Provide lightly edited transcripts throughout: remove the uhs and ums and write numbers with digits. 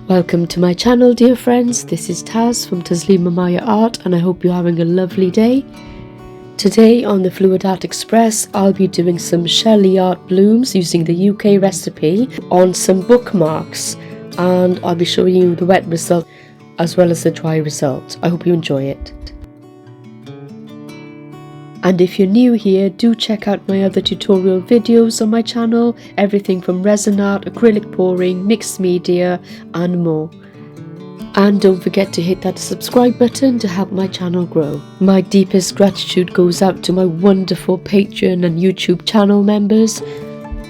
Welcome to my channel, dear friends. This is Taz from Taslima Maya Art, and I hope you're having a lovely day. Today on the Fluid Art Express, I'll be doing some Shelly art blooms using the UK recipe on some bookmarks, and I'll be showing you the wet result as well as the dry result. I hope you enjoy it. And if you're new here, do check out my other tutorial videos on my channel, everything from resin art, acrylic pouring, mixed media and more. And don't forget to hit that subscribe button to help my channel grow. My deepest gratitude goes out to my wonderful Patreon and YouTube channel members.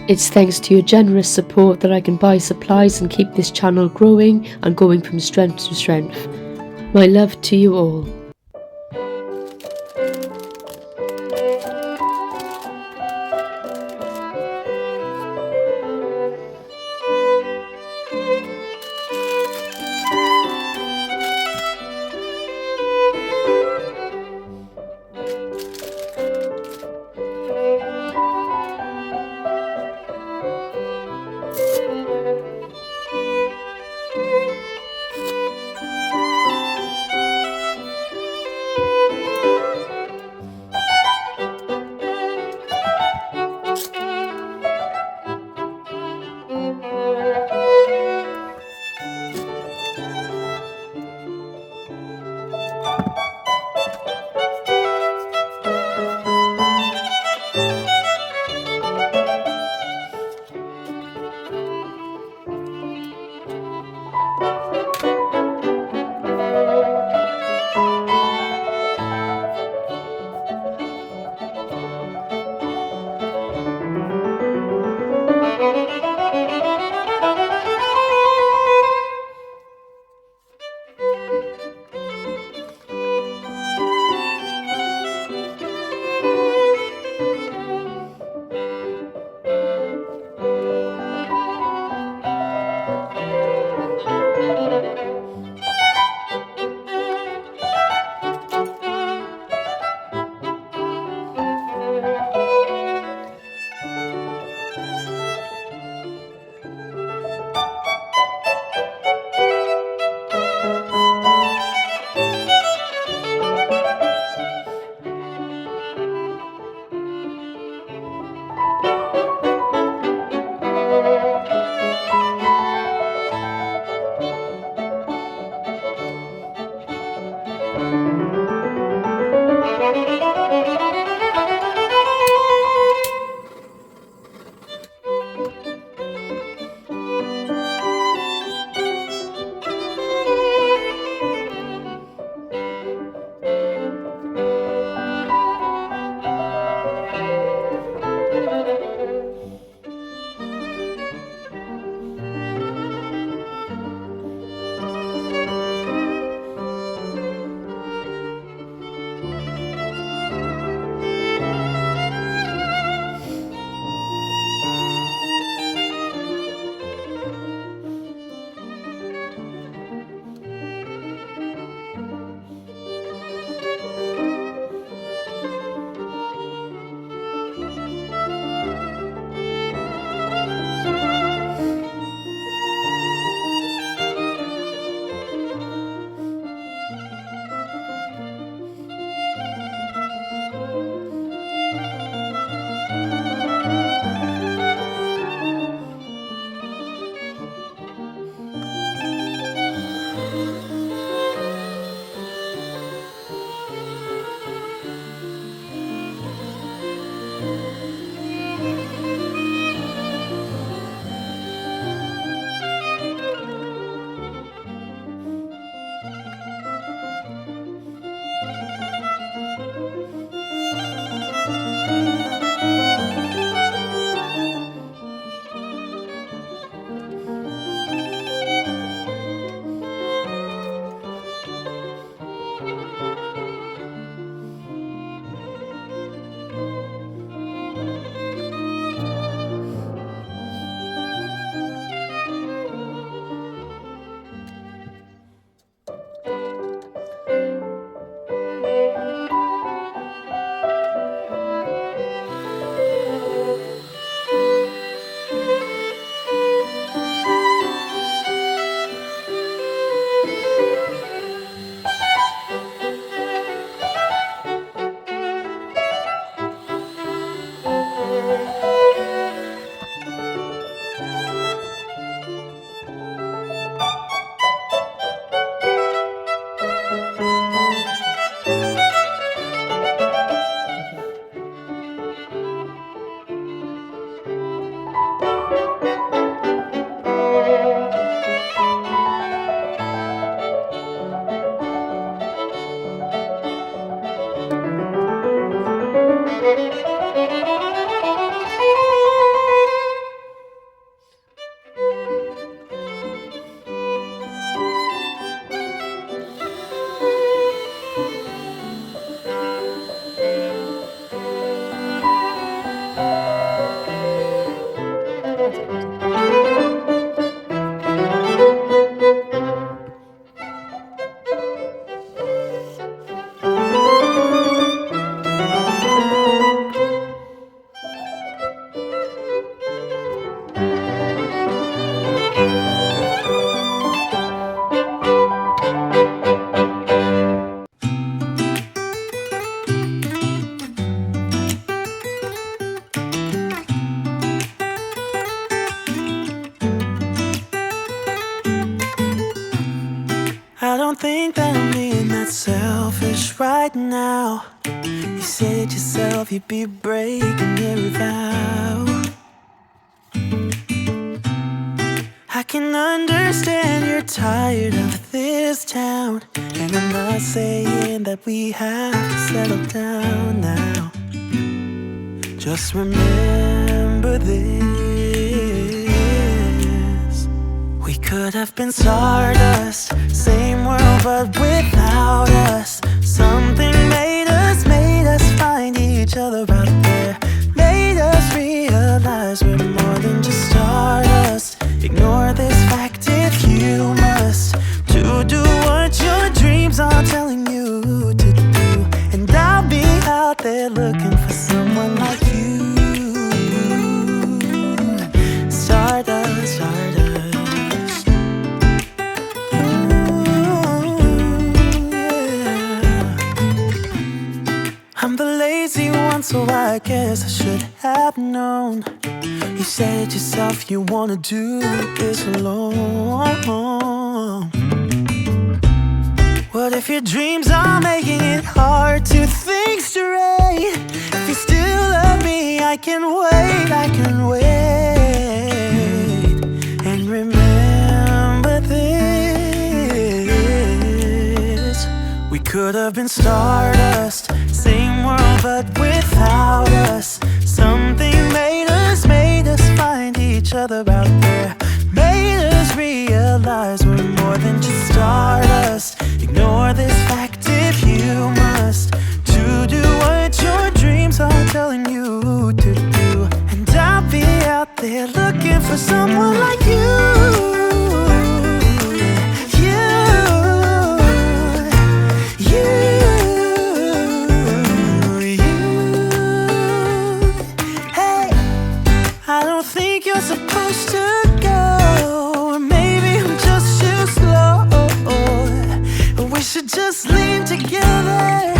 It's thanks to your generous support that I can buy supplies and keep this channel growing and going from strength to strength. My love to you all. I don't think that I'm being that selfish right now. You said yourself you'd be breaking every vow. I can understand you're tired of this town, and I'm not saying that we have to settle down now. Just remember this: we could have been stardust, same world but without us. Something made us find each other out there. Made us realize we're more than just stardust. Ignore this fact if you must, to do what your dreams are telling you to do. And I'll be out there looking for someone like you. Stardust, stardust. Ooh, yeah. I'm the lazy one, so I guess I should have known. You said yourself you wanna do this alone. What if your dreams are making it hard to think straight? If you still love me, I can wait, I can wait. And remember this: we could have been stardust, same world but without us. Something made us find each other out there. Made us realize we're more than just stardust. Ignore this fact if you must, to do what your dreams are telling you to do. And I'll be out there looking for someone like you. Supposed to go, or maybe I'm just too slow. We should just leave together.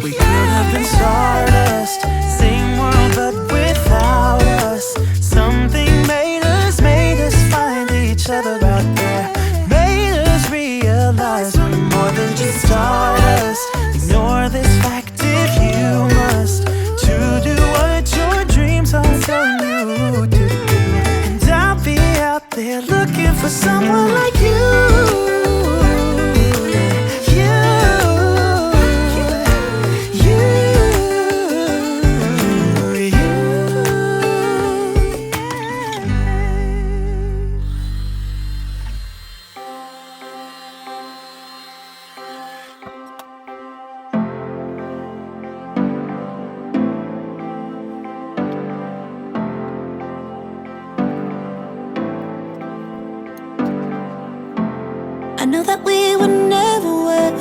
We could have been stardust, same world but without us. Something made us find each other out there. Made us realize we're more than just stardust. Ignore this fact if you must, to do what your dreams are telling you to do. Out there looking for someone like you. I know that we would never work.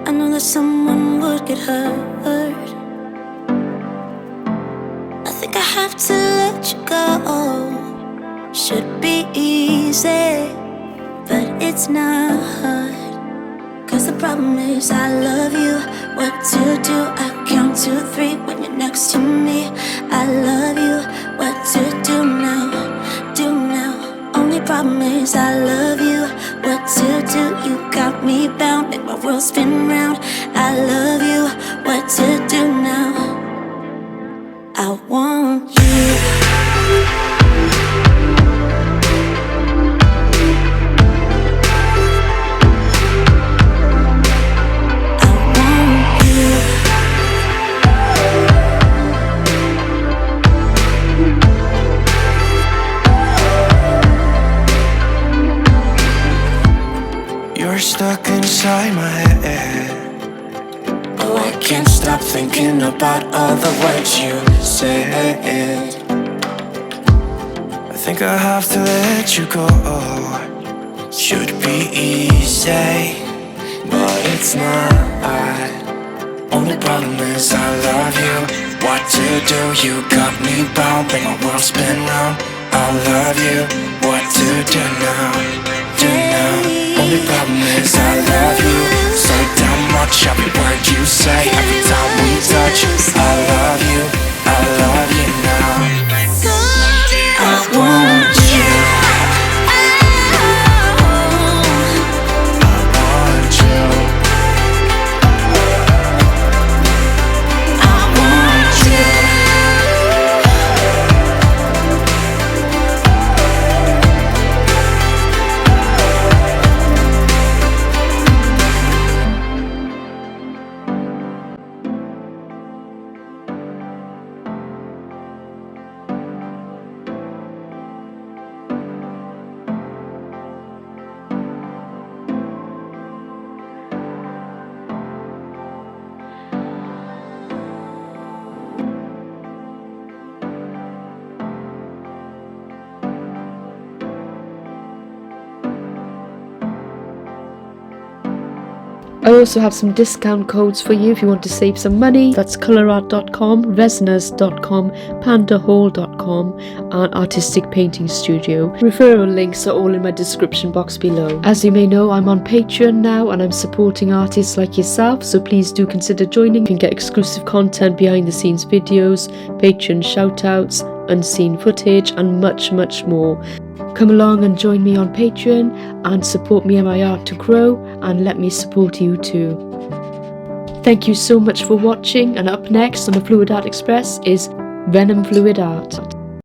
I know that someone would get hurt. I think I have to let you go. Should be easy, but it's not. Cause the problem is I love you. What to do? I count to 3 when you're next to me. I love you. What to do now? Do now. Only problem is I love you. What to do? You got me bound, make my world spin round. I love you. What to do now? I want you. You're stuck inside my head. Oh, I can't stop thinking about all the words you said. I think I have to let you go. Should be easy, but it's not. Only problem is I love you. What to do? You got me bound, make my world spin round. I love you. What to do now? Do now. Only problem is I love you so damn much. Every word you say, every time we touch, I love you now. I want you. I also have some discount codes for you if you want to save some money. That's colorart.com, resoners.com, pandahall.com and Artistic Painting Studio. Referral links are all in my description box below. As you may know, I'm on Patreon now and I'm supporting artists like yourself, so please do consider joining. You can get exclusive content, behind the scenes videos, Patreon shoutouts, unseen footage and much more. Come along and join me on Patreon and support me and my art to grow, and let me support you too. Thank you so much for watching, and up next on the Fluid Art Express is Venom Fluid Art.